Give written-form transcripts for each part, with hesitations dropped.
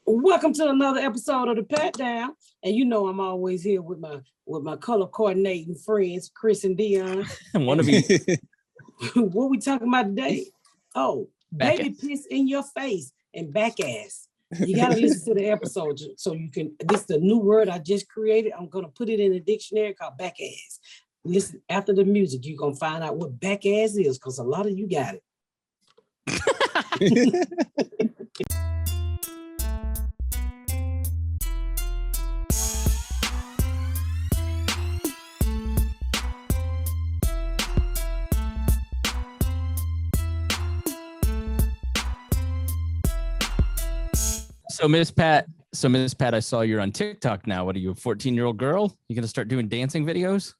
Welcome to another episode of the Pat Down, and you know I'm always here with my color coordinating friends, Chris and Deon. One of you. What we talking about today? Oh, Backess. baby piss in your face and Backess. You gotta listen to the episode so you can. This is the new word I just created. I'm gonna put it in a dictionary called Backess. Listen after the music. You're gonna find out what Backess is because a lot of you got it. So Miss Pat, I saw you're on TikTok now. What are you, a 14-year-old girl? You gonna start doing dancing videos?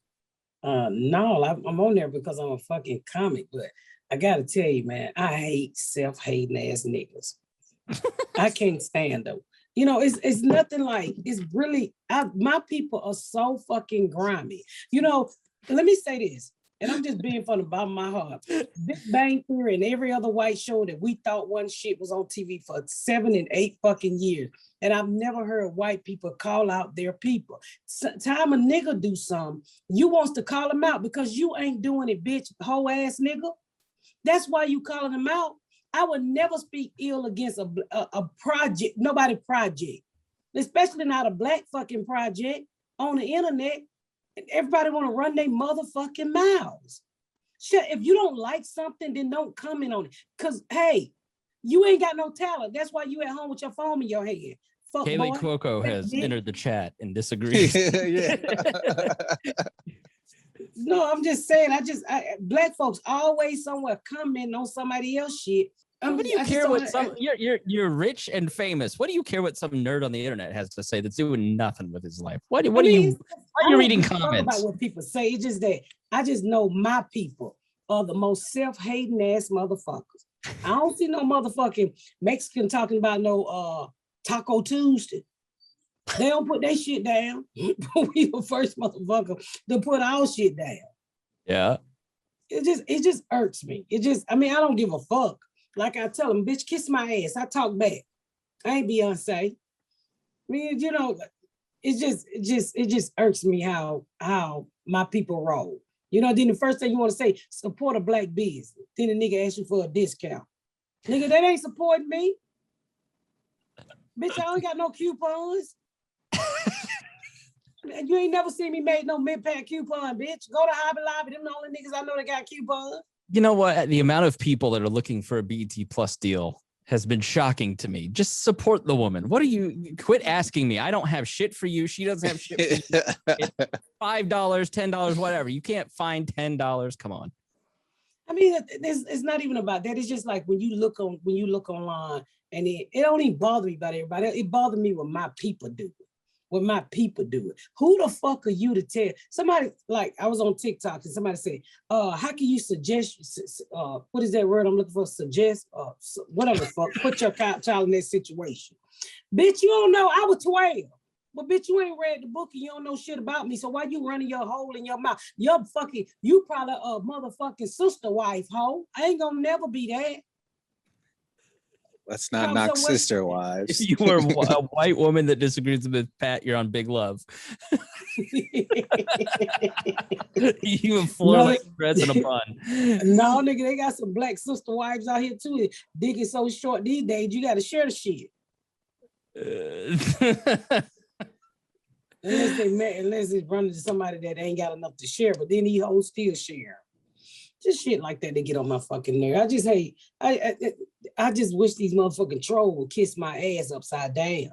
No, I'm on there because I'm a fucking comic, but I gotta tell you, man, I hate self-hating ass niggas. I can't stand them. You know, it's nothing like, it's really, my people are so fucking grimy. You know, let me say this, and I'm just being from the bottom of my heart. Big Bang Theory and every other white show that we thought one shit was on TV for 7 and 8 fucking years. And I've never heard white people call out their people. Time a nigga do something, you wants to call him out because you ain't doing it, bitch, whole ass nigga. That's why you calling him out. I would never speak ill against a project, nobody project, especially not a black fucking project on the internet. Everybody want to run their motherfucking mouths. Shit, if you don't like something, then don't comment on it. Because, hey, you ain't got no talent. That's why you at home with your phone in your hand. Fuck Kaylee boy. Cuoco has entered the chat and disagrees. Yeah. No, I'm just saying, black folks always somewhere comment on somebody else shit. What do you care what you're rich and famous? What do you care what some nerd on the internet has to say that's doing nothing with his life? Why are you reading comments? About what people say. It's just that I just know my people are the most self-hating ass motherfuckers. I don't see no motherfucking Mexican talking about no Taco Tuesday. They don't put their shit down. We the first motherfucker to put our shit down. Yeah. It just irks me. I don't give a fuck. Like I tell them, bitch, kiss my ass. I talk back. I ain't Beyonce. I mean, you know, it just irks me how my people roll. You know, then the first thing you want to say, support a black business. Then the nigga asks you for a discount. Nigga, that ain't supporting me. Bitch, I ain't got no coupons. You ain't never seen me make no mid-pack coupon, bitch. Go to Hobby Lobby. Them the only niggas I know that got coupons. You know what? The amount of people that are looking for a BET Plus deal has been shocking to me. Just support the woman. What are you? Quit asking me. I don't have shit for you. She doesn't have shit for you. It's $5, $10, whatever. You can't find $10. Come on. I mean, it's not even about that. It's just like when you look online, and it don't even bother me about everybody. It bothers me when my people do it. When my people do it. Who the fuck are you to tell? Somebody, like, I was on TikTok and somebody said, how can you suggest, what is that word I'm looking for? Suggest, whatever the fuck, put your child in that situation. Bitch, you don't know, I was 12. But bitch, you ain't read the book and you don't know shit about me. So why you running your hole in your mouth? You probably a motherfucking sister wife, hoe. I ain't gonna never be that. Let's not knock sister wives. If you are a white woman that disagrees with Pat, you're on big love. You and Florida breads in a bun. No, nigga, they got some black sister wives out here too. Dick is so short these days, you gotta share the shit. Unless it's running to somebody that ain't got enough to share, but then these hoes still share. Just shit like that, they get on my fucking nerve. I just hate, I just wish these motherfucking trolls would kiss my ass upside down.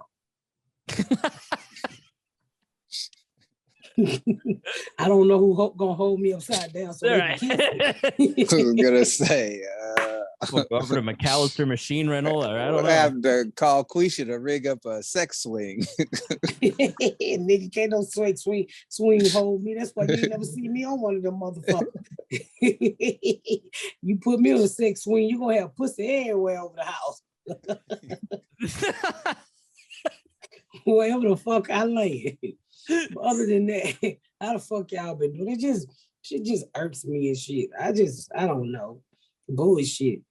I don't know who gonna hold me upside down. So I was gonna say, we'll go over to McAllister Machine Rental, or I don't know. Have to call Quisha to rig up a sex swing. Nigga, can't no swing hold me. That's why you ain't never see me on one of them motherfuckers. You put me on a sex swing, you gonna have pussy everywhere over the house. Wherever the fuck I land. But other than that, how the fuck y'all been doing? Shit just irks me and shit. I don't know. Bullshit.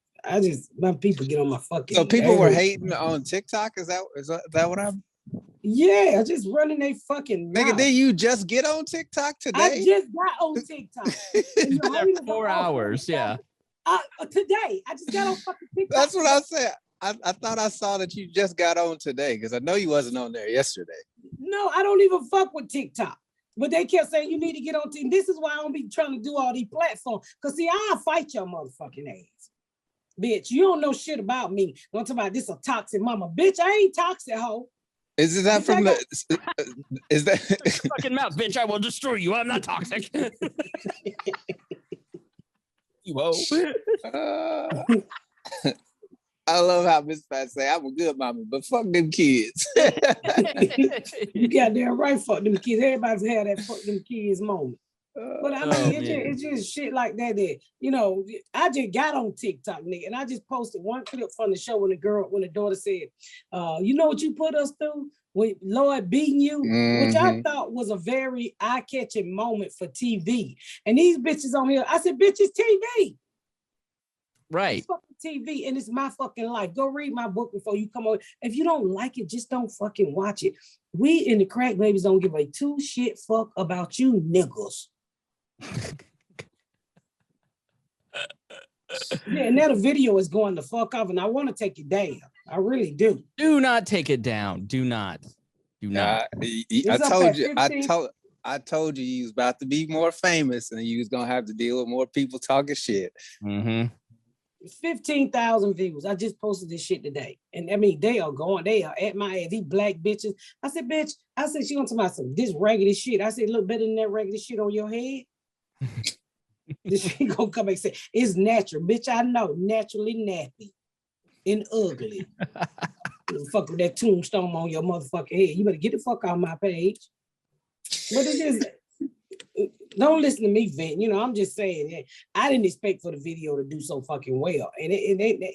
my people get on my fucking. So people were nerves. hating on TikTok. Is that what I'm? Yeah, just running they fucking Nigga, mouth. did you just get on TikTok I today? just got on TikTok. And the There haters are 4 all hours, yeah. Today, I just got on fucking TikTok. That's what I said. I thought I saw that you just got on today because I know you wasn't on there yesterday. No, I don't even fuck with TikTok. But they kept saying you need to get on TikTok. This is why I don't be trying to do all these platforms. Because see, I'll fight your motherfucking ass. Bitch, you don't know shit about me. Don't talk about this a toxic mama. Bitch, I ain't toxic, hoe. Is that from the? Is that Fucking mouth, bitch! I will destroy you. I'm not toxic. Whoa. I love how Miss Pat say I'm a good mama, but fuck them kids. You goddamn right, fuck them kids. Everybody's had that fuck them kids moment. But I mean, it's just shit like that. I just got on TikTok, nigga, and I just posted one clip from the show when the daughter said, "You know what you put us through when Lord beating you," which I thought was a very eye-catching moment for TV. And these bitches on here, I said, "Bitch, it's TV." Right. It's fucking TV, and it's my fucking life. Go read my book before you come over. If you don't like it, just don't fucking watch it. We in the crack babies don't give a two shit fuck about you niggas. Yeah, and now the video is going the fuck off, and I want to take it down. I really do. Do not take it down. Do not. I told you you was about to be more famous, and you was gonna have to deal with more people talking shit. 15,000 views. I just posted this shit today. And I mean, they are at my ass. These black bitches. I said, bitch, she gonna talk about some this raggedy shit. I said, look better than that raggedy shit on your head. This shit gonna come back and say, it's natural. Bitch, I know. Naturally nappy and ugly. Fuck with that tombstone on your motherfucking head. You better get the fuck out of my page. But it's just, don't listen to me vent. I'm just saying that I didn't expect for the video to do so fucking well. And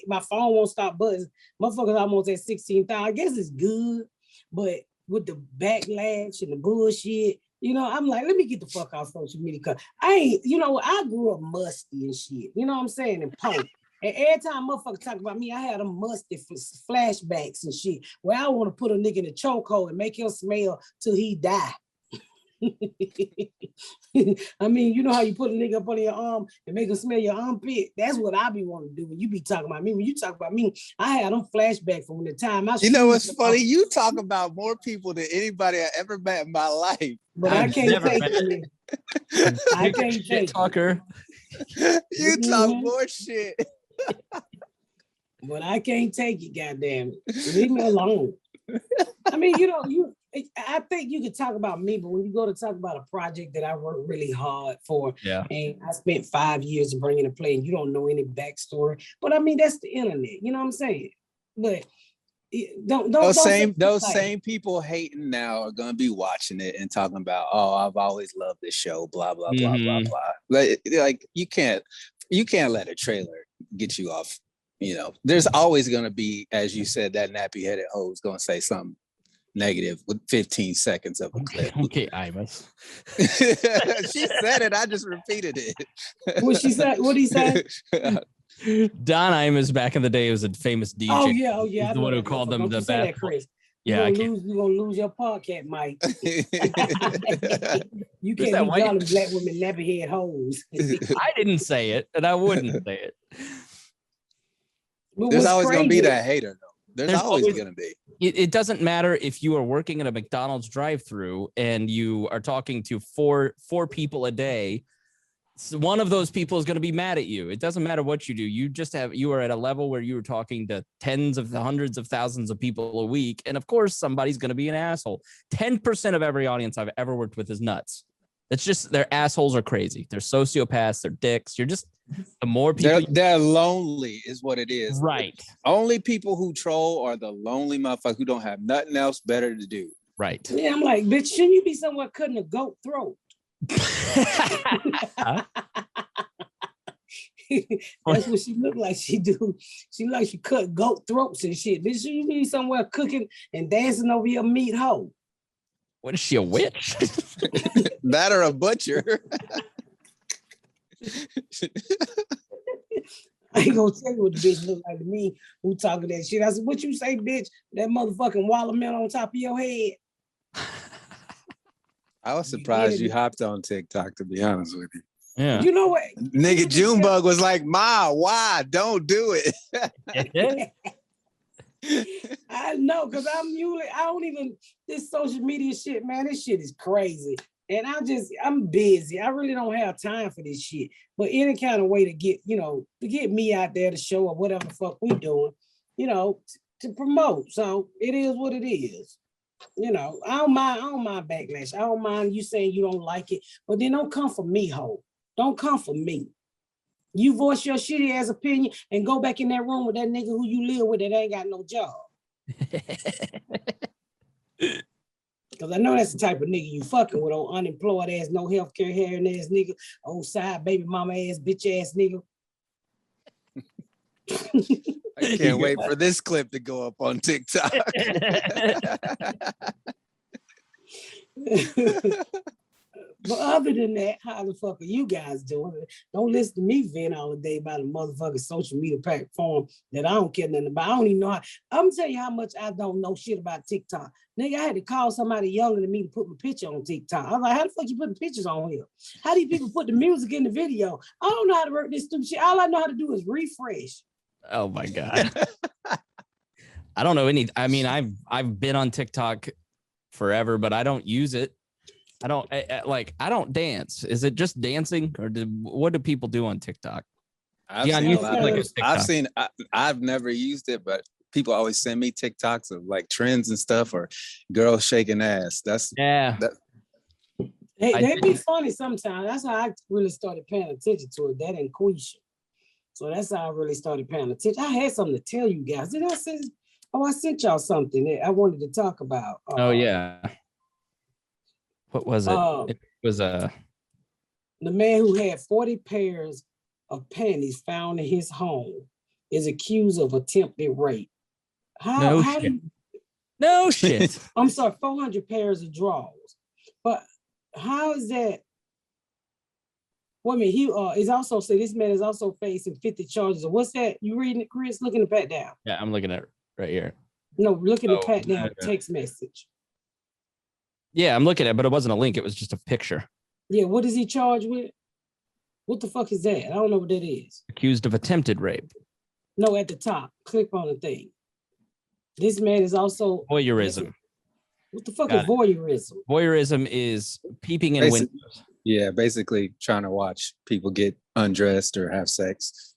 my phone won't stop buzzing. Motherfuckers almost at 16,000. I guess it's good, but with the backlash and the bullshit, I'm like, let me get the fuck off social media. Cause I grew up musty and shit. You know what I'm saying? And punk. And every time motherfuckers talk about me, I had them musty flashbacks and shit where I want to put a nigga in a chokehold and make him smell till he die. I mean, you know how you put a nigga up under your arm and make him smell your armpit? That's what I be wanting to do when you be talking about me. When you talk about me, I had them flashbacks from the time I. You know what's funny? You talk about more people than anybody I ever met in my life. But I can't take it. I can't take talker. You talk more shit. But I can't take it, goddamn it. Leave me alone. I mean, I think you could talk about me, but when you go to talk about a project that I worked really hard for, and I spent 5 years to bring in a play, and you don't know any backstory. But I mean, that's the internet. You know what I'm saying? But those same people hating now are gonna be watching it and talking about, oh, I've always loved this show, blah blah blah blah blah. Like you can't let a trailer get you off. There's always gonna be, as you said, that nappy headed hoe is gonna say something negative with 15 seconds of a clip. Okay, Imus. She said it. I just repeated it. What she said? What did he say? Don Imus back in the day was a famous DJ. Oh yeah. He's the one who called them the bad. Chris. Yeah, you're gonna lose your podcast, Mike. You can't be calling black women nappy head hoes. I didn't say it, and I wouldn't say it. There's always going to be that hater, though. There's always going to be. It doesn't matter if you are working at a McDonald's drive-thru and you are talking to four people a day. One of those people is going to be mad at you. It doesn't matter what you do. You are at a level where you are talking to tens of hundreds of thousands of people a week. And of course, somebody's going to be an asshole. 10% of every audience I've ever worked with is nuts. It's just their assholes are crazy. They're sociopaths. They're dicks. The more people they're lonely is what it is. Right. Only people who troll are the lonely motherfuckers who don't have nothing else better to do. Right. Yeah, I'm like, bitch, shouldn't you be somewhere cutting a goat throat? That's what she looked like. She do. She like she cut goat throats and shit. Bitch, you be somewhere cooking and dancing over your meat hoe. What is she, a witch? That or a butcher. I ain't gonna tell you what the bitch look like to me who talking that shit. I said, what you say, bitch? That motherfucking watermelon on top of your head. I was surprised you hopped on TikTok, to be honest with you. Yeah. You know what? Nigga Junebug was like, Ma, why? Don't do it. I know, because I don't even, this social media shit, man, this shit is crazy. And I'm busy. I really don't have time for this shit. But any kind of way to get, to get me out there to show or whatever the fuck we doing, to promote. So it is what it is. I don't mind backlash. I don't mind you saying you don't like it, but then don't come for me, ho. Don't come for me. You voice your shitty ass opinion and go back in that room with that nigga who you live with that ain't got no job. Because I know that's the type of nigga you fucking with, old unemployed ass, no healthcare having ass nigga, old side baby mama ass, bitch ass nigga. I can't wait for this clip to go up on TikTok. But other than that, how the fuck are you guys doing? Don't listen to me vent all the day about a motherfucking social media platform that I don't care nothing about. I don't even know how. I'm gonna tell you how much I don't know shit about TikTok. Nigga, I had to call somebody younger than me to put my picture on TikTok. I was like, how the fuck you putting pictures on here? How do you people put the music in the video? I don't know how to work this stupid shit. All I know how to do is refresh. Oh my God. I don't know any. I mean, I've been on TikTok forever, but I don't use it. I don't dance. Is it just dancing, or what do people do on TikTok? I've never used it, but people always send me TikToks of like trends and stuff, or girls shaking ass. They be funny sometimes. That's how I really started paying attention to it. That and Quisha. So that's how I really started paying attention. I had something to tell you guys. Did I say? Oh, I sent y'all something that I wanted to talk about. Oh yeah. What was it? It was the man who had 40 pairs of panties found in his home is accused of attempted rape. No shit. I'm sorry, 400 pairs of drawers. But how is that? Well, I mean, he is also say this man is also facing 50 charges. What's that? You reading it, Chris? Looking at pat down. Yeah, I'm looking at it right here. No, looking at pat down text message. Yeah, I'm looking at it, but it wasn't a link. It was just a picture. Yeah, what is he charged with? What the fuck is that? I don't know what that is. Accused of attempted rape. No, at the top. Click on the thing. This man is also... Voyeurism. What the fuck is voyeurism? Voyeurism is peeping in windows. Yeah, basically trying to watch people get undressed or have sex.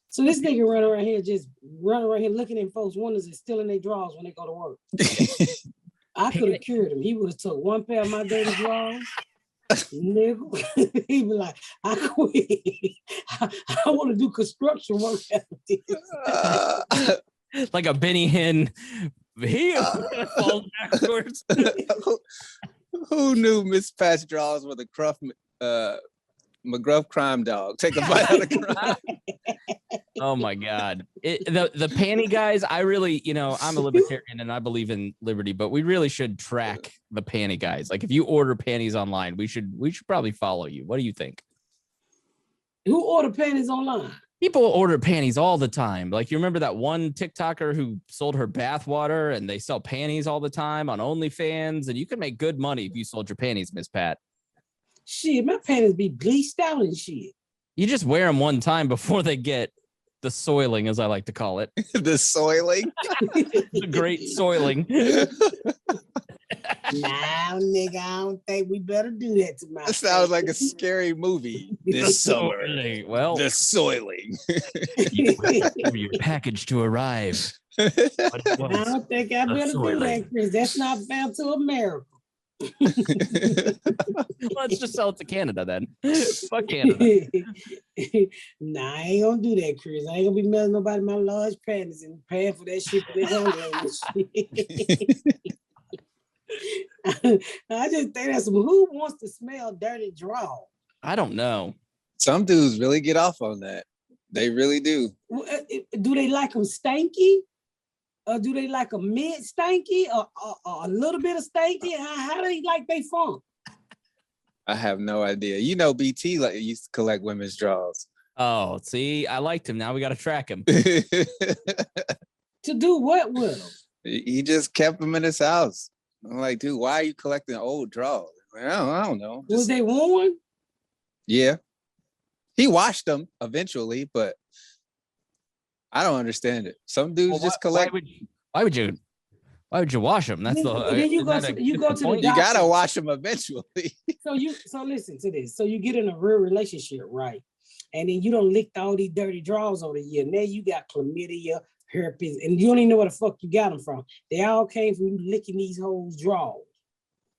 So this nigga running around here looking in folks' windows and stealing their drawers when they go to work. I could have cured him. He would have took one pair of my dirty drawers. Nigga, he be like, I quit. I want to do construction work after this. Like a Benny Hinn. He falls backwards. Who knew mismatched drawers were the McGruff crime dog? Take a bite out of crime. Oh my God. The panty guys, I really, I'm a libertarian and I believe in liberty, but we really should track the panty guys. Like if you order panties online, we should probably follow you. What do you think? Who order panties online? People order panties all the time. Like you remember that one TikToker who sold her bath water and they sell panties all the time on OnlyFans, and you can make good money if you sold your panties, Miss Pat. Shit, my panties be bleached out and shit. You just wear them one time before they get the soiling, as I like to call it. The soiling? The great soiling. Nah, nigga, I don't think we better do that to my. That sounds like a scary movie. This summer. Well, the soiling. You wait for your package to arrive. I don't think I better do that, Chris. That's not fair to America. Let's just sell it to Canada then. Fuck Canada. Nah, I ain't gonna do that, Chris. I ain't gonna be mailing nobody my large panties and paying for that shit for I just think that's who wants to smell dirty draw. I don't know. Some dudes really get off on that. They really do. Do they like them stanky? Or do they like a mid stanky or a little bit of stanky? How do they like they funk? I have no idea. BT used to collect women's drawers. Oh, see, I liked him. Now we got to track him. To do what with him? He just kept them in his house. I'm like, dude, why are you collecting old drawers? I don't know. Was they worn? Yeah. He washed them eventually, but I don't understand it. Some dudes just collect. Why would you wash them? That's then you go to the doctor. You gotta wash them eventually. So listen to this. So you get in a real relationship, right? And then you don't lick all these dirty drawers over the year. Now you got chlamydia, herpes, and you don't even know where the fuck you got them from. They all came from you licking these hoes' drawers.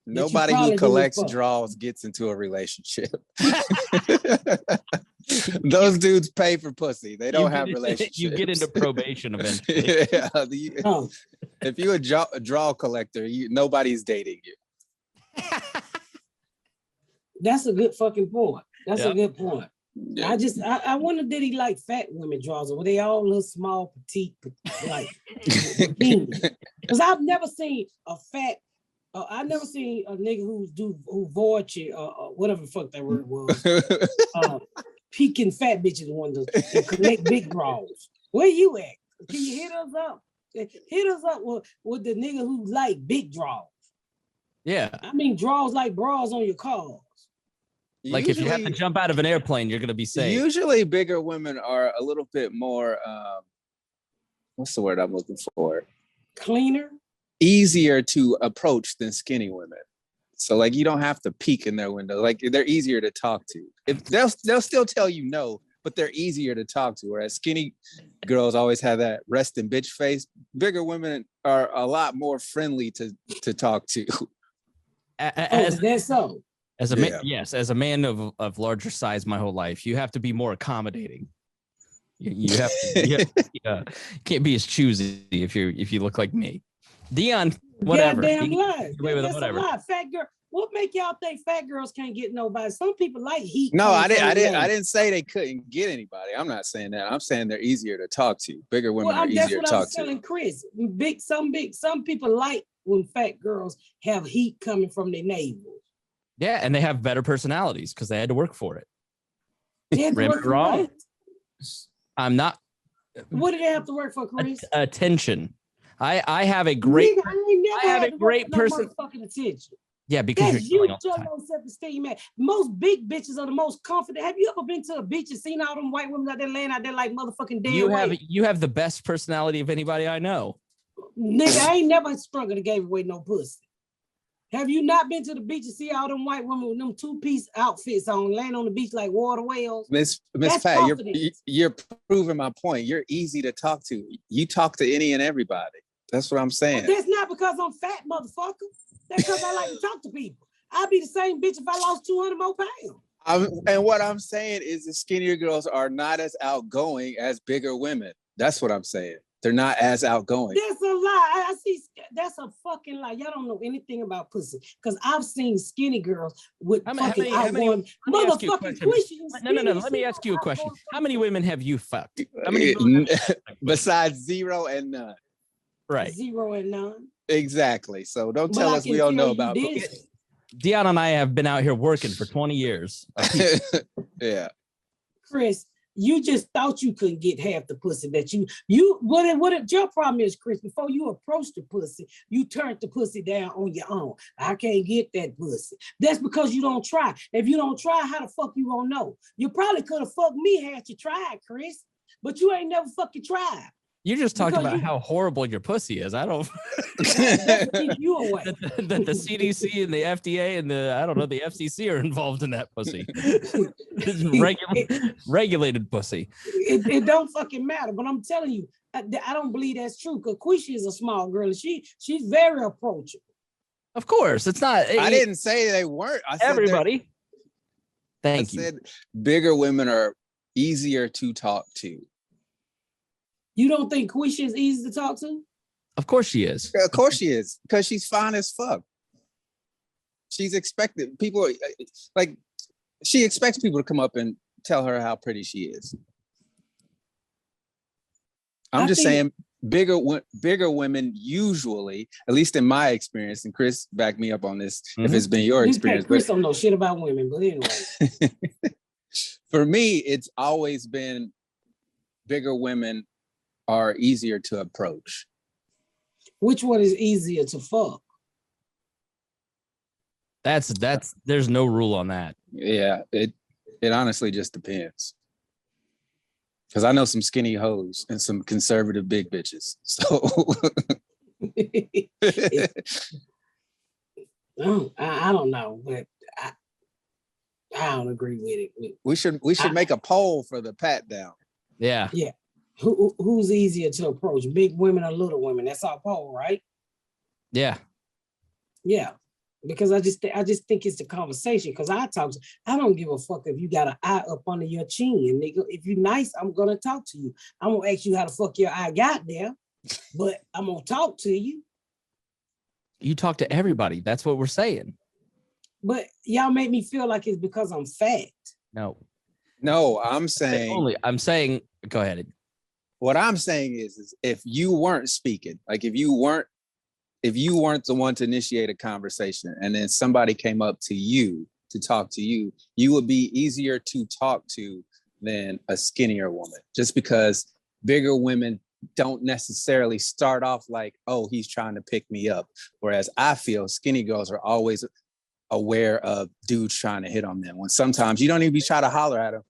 Nobody who collects drawers gets into a relationship. Those dudes pay for pussy. They don't have relationships. You get into probation eventually. Yeah, if you're a draw collector, nobody's dating you. That's a good fucking point. That's a good point. Yeah. I wonder, did he like fat women drawers, or were they all little small, petite, like? Because I've never seen a fat. I've never seen a nigga who vorch or whatever the fuck that word was. Peaking fat bitches want to collect big drawers. Where you at? Can you hit us up? Hit us up with the nigga who like big drawers. Yeah. I mean drawers like bras on your cars. Like usually, if you have to jump out of an airplane, you're gonna be safe. Usually bigger women are a little bit more what's the word I'm looking for? Cleaner? Easier to approach than skinny women. So like you don't have to peek in their window. Like they're easier to talk to. If they'll still tell you no, but they're easier to talk to. Whereas skinny girls always have that resting bitch face. Bigger women are a lot more friendly to talk to. Is that so? As a man, yes, as a man of larger size, my whole life, you have to be more accommodating. You have to, can't be as choosy if you look like me. Deon, whatever. Goddamn lie. That's whatever. A lie. Fat girl. What make y'all think fat girls can't get nobody? Some people like heat. No, I didn't say they couldn't get anybody. I'm not saying that. I'm saying they're easier to talk to. Bigger women are easier to talk to. Telling Chris. Some people like when fat girls have heat coming from their navel. Yeah, and they have better personalities because they had to work for it. They had to work for what? I'm not. What did they have to work for, Chris? Attention. I have a great. I have a great person. Fucking attention. Yeah, because you're low self-esteem, man. Most big bitches are the most confident. Have you ever been to a beach and seen all them white women out there laying out there like motherfucking dead? You have the best personality of anybody I know. Nigga, I ain't never struggled to give away no pussy. Have you not been to the beach and see all them white women with them two-piece outfits on, laying on the beach like water whales? Miss Pat, you're proving my point. You're easy to talk to. You talk to any and everybody. That's what I'm saying. Well, that's not because I'm fat, motherfucker. That's because I like to talk to people. I'd be the same bitch if I lost 200 more pounds. And what I'm saying is the skinnier girls are not as outgoing as bigger women. That's what I'm saying. They're not as outgoing. That's a lie. I see. That's a fucking lie. Y'all don't know anything about pussy because I've seen skinny girls with fucking outgoing motherfucking questions. No. Let me ask you a question. How many women have you fucked? How many besides 0 and none? Right. 0 and none. Exactly. So don't tell us we don't know about pussy. Deon and I have been out here working for 20 years. Yeah. Chris, you just thought you couldn't get half the pussy that what your problem is, Chris, before you approach the pussy, you turned the pussy down on your own. I can't get that pussy. That's because you don't try. If you don't try, how the fuck you gonna know? You probably could have fucked me had you tried, Chris, but you ain't never fucking tried. You just talked about how horrible your pussy is. I don't. You away. That the CDC and the FDA and the FCC are involved in that pussy. Regulated pussy. It don't fucking matter. But I'm telling you, I don't believe that's true. Because Quisha is a small girl. And she's very approachable. Of course, it's not. I didn't say they weren't. I said everybody. Thank you. I said bigger women are easier to talk to. You don't think Quisha is easy to talk to? Of course she is. Of course she is, because she's fine as fuck. She's expected people like she expects people to come up and tell her how pretty she is. I'm just saying bigger women usually, at least in my experience, and Chris back me up on this if it's been your experience. Chris don't know shit about women, but anyway. For me, it's always been bigger women are easier to approach. Which one is easier to fuck? That's there's no rule on that. Yeah, it honestly just depends. Because I know some skinny hoes and some conservative big bitches. So I don't know, but I don't agree with it. we should make a poll for the pat down. Yeah. Yeah. Who's easier to approach, big women or little women? That's our poll, right? Yeah. Yeah. Because I just think it's the conversation. Because I don't give a fuck if you got an eye up under your chin, nigga. If you nice, I'm gonna talk to you. I'm gonna ask you how the fuck your eye got there, but I'm gonna talk to you. You talk to everybody. That's what we're saying. But y'all make me feel like it's because I'm fat. No, I'm saying go ahead. What I'm saying is if you weren't speaking, like if you weren't the one to initiate a conversation and then somebody came up to you to talk to you, you would be easier to talk to than a skinnier woman, just because bigger women don't necessarily start off like, oh, he's trying to pick me up. Whereas I feel skinny girls are always aware of dudes trying to hit on them, when sometimes you don't even be trying to holler at them,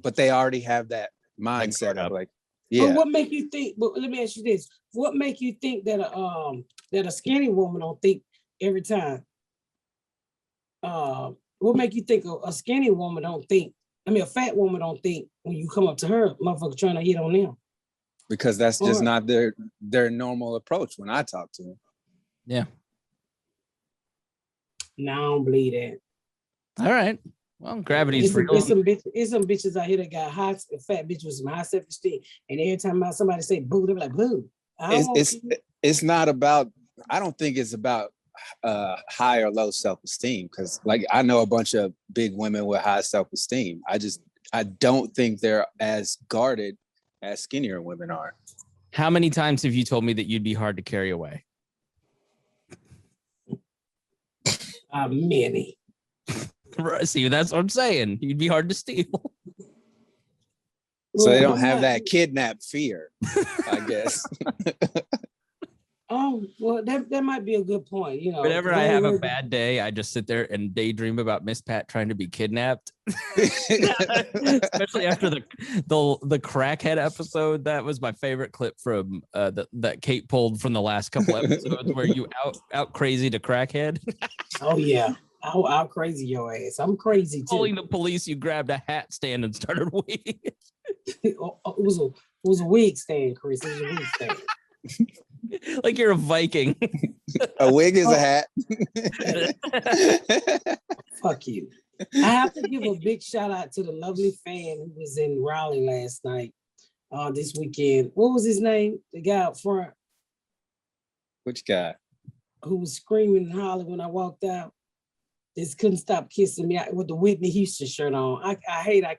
but they already have that mindset of like, yeah. But what make you think? But let me ask you this: what make you think that a skinny woman don't think every time? What make you think a skinny woman don't think? I mean, a fat woman don't think when you come up to her, motherfucker trying to hit on them? Because that's just not their normal approach when I talk to them. Yeah. No, I don't believe that. All right. Well, gravity's real. It's some bitches out here that got fat bitches with some high self-esteem, and every time somebody say boo, they're like boo. It's not about. I don't think it's about high or low self-esteem, because like I know a bunch of big women with high self-esteem. I don't think they're as guarded as skinnier women are. How many times have you told me that you'd be hard to carry away? Many. See, that's what I'm saying. You'd be hard to steal. So they don't have that kidnap fear, I guess. Oh, well, that might be a good point. You know, whenever I have a bad day, I just sit there and daydream about Miss Pat trying to be kidnapped. Especially after the crackhead episode. That was my favorite clip from that Kate pulled from the last couple episodes, where you out crazy to crackhead. Oh yeah. I'll crazy your ass. I'm crazy too. Calling the police, you grabbed a hat stand and started weeding. It was a wig stand, Chris. It was a wig stand. Like you're a Viking. A wig is a hat. Fuck you. I have to give a big shout out to the lovely fan who was in Raleigh last night, this weekend. What was his name? The guy up front. Which guy? Who was screaming and hollering when I walked out. Just couldn't stop kissing me with the Whitney Houston shirt on. I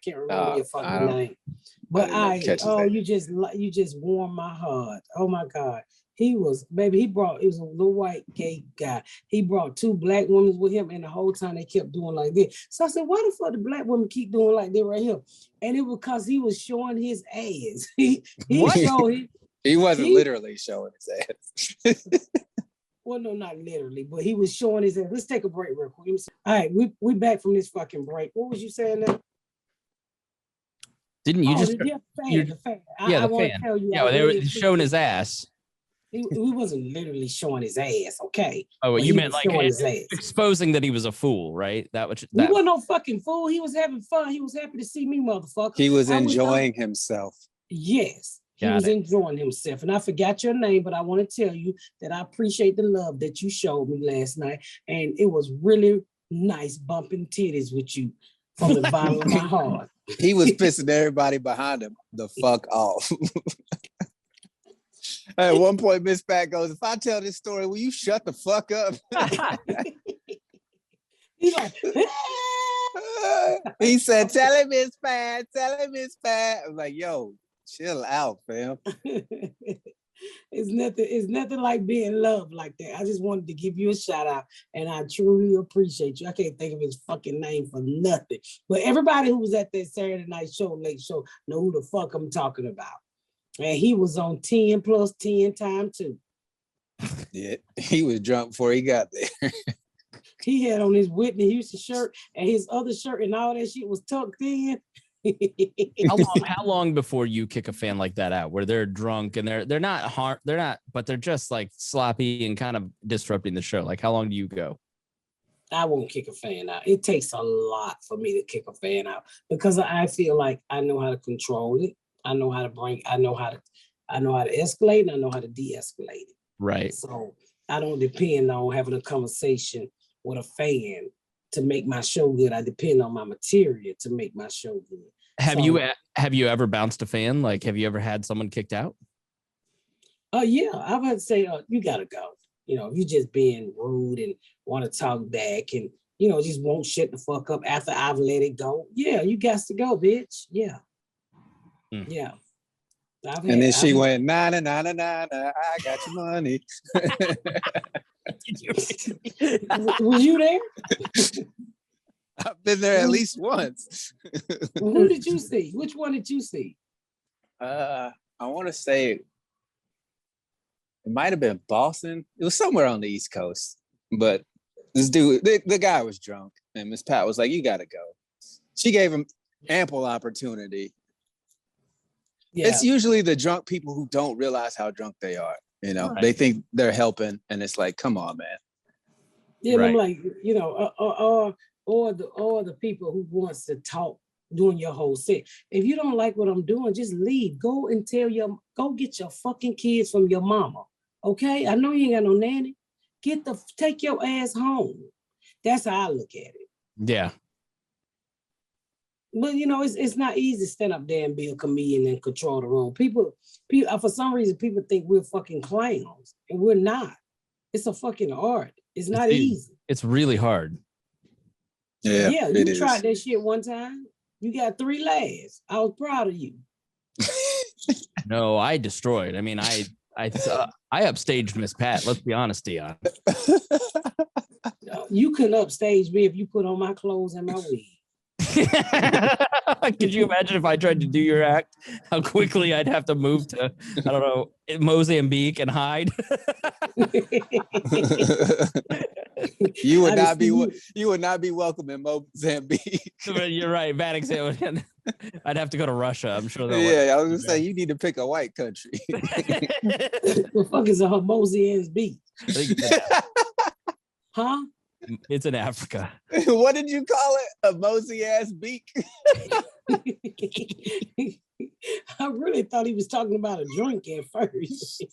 can't remember your fucking name. But you just warmed my heart. Oh my God. It was a little white gay guy. He brought two black women with him, and the whole time they kept doing like this. So I said, why the fuck the black women keep doing like this right here? And it was because he was showing his ass. He wasn't literally showing his ass. Well, no, not literally, but he was showing his ass. Let's take a break real quick. All right, we back from this fucking break. What was you saying now? Didn't you just? The fan. Yeah, the fan. Tell you, yeah, they were showing his ass. He wasn't literally showing his ass, okay? Oh, you meant like exposing that he was a fool, right? He wasn't no fucking fool. He was having fun. He was happy to see me, motherfucker. He was enjoying himself. Yes. He was enjoying himself. And I forgot your name, but I want to tell you that I appreciate the love that you showed me last night. And it was really nice bumping titties with you from the bottom of my heart. He was pissing everybody behind him the fuck off. At one point, Miss Pat goes, if I tell this story, will you shut the fuck up? He's like, he said, tell him, Miss Pat, tell him, Miss Pat. I'm like, yo, chill out, fam. It's nothing like being loved like that. I just wanted to give you a shout out, and I truly appreciate you. I can't think of his fucking name for nothing. But everybody who was at that Saturday night show, late show, know who the fuck I'm talking about. And he was on 10 plus 10 time too. Yeah, he was drunk before he got there. He had on his Whitney Houston shirt, and his other shirt and all that shit was tucked in. How long before you kick a fan like that out, where they're drunk and they're not hard, but they're just like sloppy and kind of disrupting the show? Like, how long do you go? I won't kick a fan out. It takes a lot for me to kick a fan out because I feel like I know how to control it. I know how to escalate, and I know how to de-escalate it. Right. So I don't depend on having a conversation with a fan to make my show good. I depend on my material to make my show good. Have you ever bounced a fan? Like, have you ever had someone kicked out? Yeah, I would say, you gotta go. You know, if you just being rude and want to talk back and, you know, just won't shut the fuck up after I've let it go. Yeah, you got to go, bitch. Yeah. Yeah. And then she went, nah, nah, nah, nah, nah, nah, I got your money. Was you there? I've been there at least once. Who did you see? Which one did you see? I want to say it might have been Boston. It was somewhere on the East Coast. But this dude, the guy was drunk, and Miss Pat was like, you got to go. She gave him ample opportunity. Yeah. It's usually the drunk people who don't realize how drunk they are. You know, right. They think they're helping, and it's like, come on, man. Yeah, right. I'm like, you know, or the people who wants to talk during your whole set. If you don't like what I'm doing, just leave. Go get your fucking kids from your mama. Okay, I know you ain't got no nanny. Take your ass home. That's how I look at it. Yeah. But you know, it's not easy to stand up there and be a comedian and control the room. People, for some reason, people think we're fucking clowns, and we're not. It's a fucking art. It's not easy. It's really hard. Yeah, you tried that shit one time. You got 3 laughs. I was proud of you. No, I destroyed. I mean, I upstaged Miss Pat. Let's be honest, Deon. You couldn't upstage me if you put on my clothes and my wig. Could you imagine if I tried to do your act? How quickly I'd have to move to, I don't know, Mozambique and hide. You would not be welcome in Mozambique. You're right, Backess. I'd have to go to Russia. I'm sure. Yeah, I was gonna say you need to pick a white country. The fuck is a Mozambique beach? Huh? It's in Africa. What did you call it? A mosey ass beak? I really thought he was talking about a drink at first.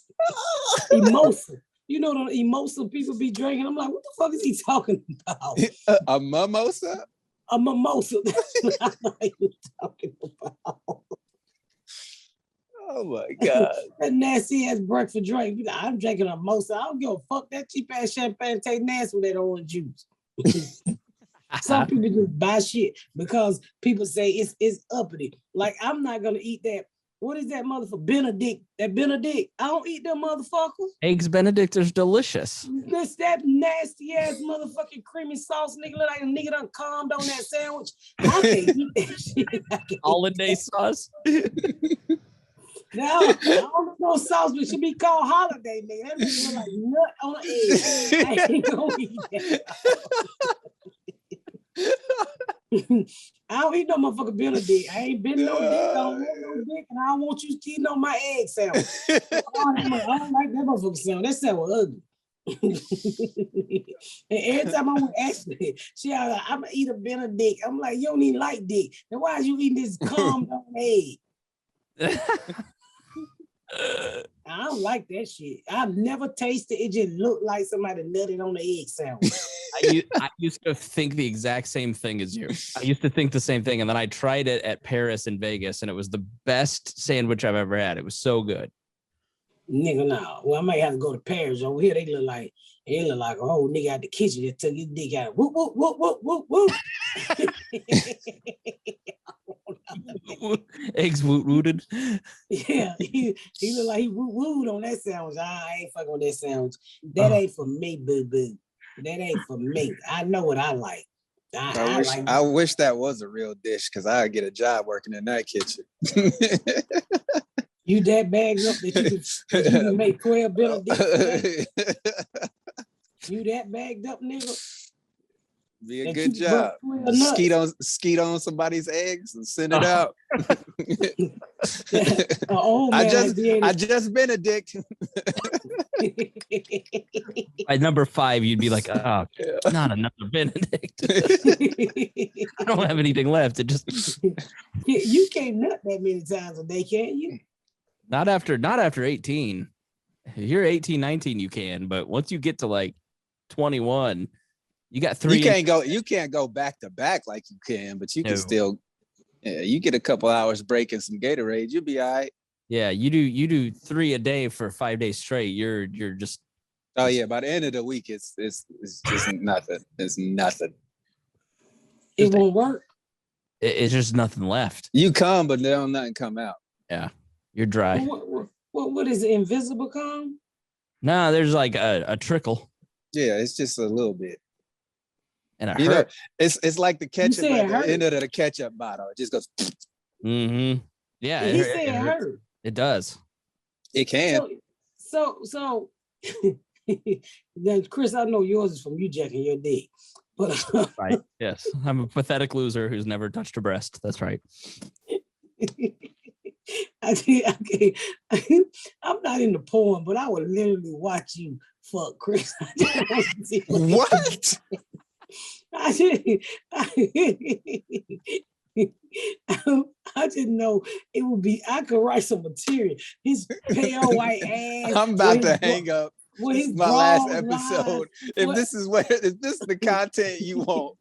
Mimosa. You know the mimosa people be drinking. I'm like, what the fuck is he talking about? A mimosa? A mimosa. That's what I thought he was talking about. Oh my God. That nasty ass breakfast drink. I'm drinking a mimosa. I don't give a fuck. That cheap ass champagne tastes nasty with that orange juice. Some people just buy shit because people say it's uppity. Like, I'm not gonna eat that. What is that motherfucker? Benedict. That Benedict. I don't eat them motherfuckers. Eggs Benedict is delicious. That's that nasty ass motherfucking creamy sauce nigga look like a nigga done calmed on that sandwich. I can't eat that shit. Hollandaise sauce. No, I don't know sauce, but it should be called holiday, nigga. That nigga look like nut on an egg. I ain't gonna eat that. I don't eat no motherfucking Benedict. I ain't been no dick. I don't want no dick, and I don't want you eating on my egg sandwich. I don't like that motherfucking sandwich. That sandwich ugly. And every time I'm with Ashley, she like, I'm gonna eat a Benedict. I'm like, you don't even like dick. Then why are you eating this calm down egg? I don't like that shit. I've never tasted it. Just looked like somebody nutted on the egg sandwich. I used to think the exact same thing as you. I used to think the same thing, and then I tried it at Paris and Vegas, and it was the best sandwich I've ever had. It was so good. Nigga, no. Well, I might have to go to Paris. Over here, they look like a whole nigga out the kitchen that took his dick out. Whoop, whoop, whoop, whoop, whoop, whoop. Eggs rooted. Yeah, he look like he wooed on that sandwich. I ain't fucking with that sandwich. That ain't for me, boo boo. That ain't for me. I know what I like. I wish that was a real dish because I'd get a job working in that kitchen. You that bagged up that you can make 12 Benedicts. You that bagged up, nigga. Be a good job. Skeet on somebody's eggs and send it out. I just Benedict. By number 5, you'd be like, oh, not another Benedict. I don't have anything left. It just you can't nut that many times a day, can you? Not after 18. If you're 18, 19, you can, but once you get to like 21, you got 3. You can't go back to back like you can, but you can still. Yeah, you get a couple hours break and some Gatorade, you'll be all right. Yeah, you do 3 a day for 5 days straight. You're just. Oh yeah, by the end of the week, it's just nothing. It's nothing. It won't work. It's just nothing left. You come, but there'll nothing come out. Yeah, you're dry. What is it? Invisible cum? No, there's like a trickle. Yeah, it's just a little bit. And it hurt. It's like the ketchup at the end of the ketchup bottle. It just goes. Mm-hmm. Yeah, it hurt. It does. It can. So then, Chris, I know yours is from you jacking your dick, but right. Yes, I'm a pathetic loser who's never touched a breast. That's right. I'm not into porn, but I would literally watch you fuck Chris. What? I didn't know it would be. I could write some material. His pale white ass. I'm about to hang up. This is my last episode. If this is the content you want,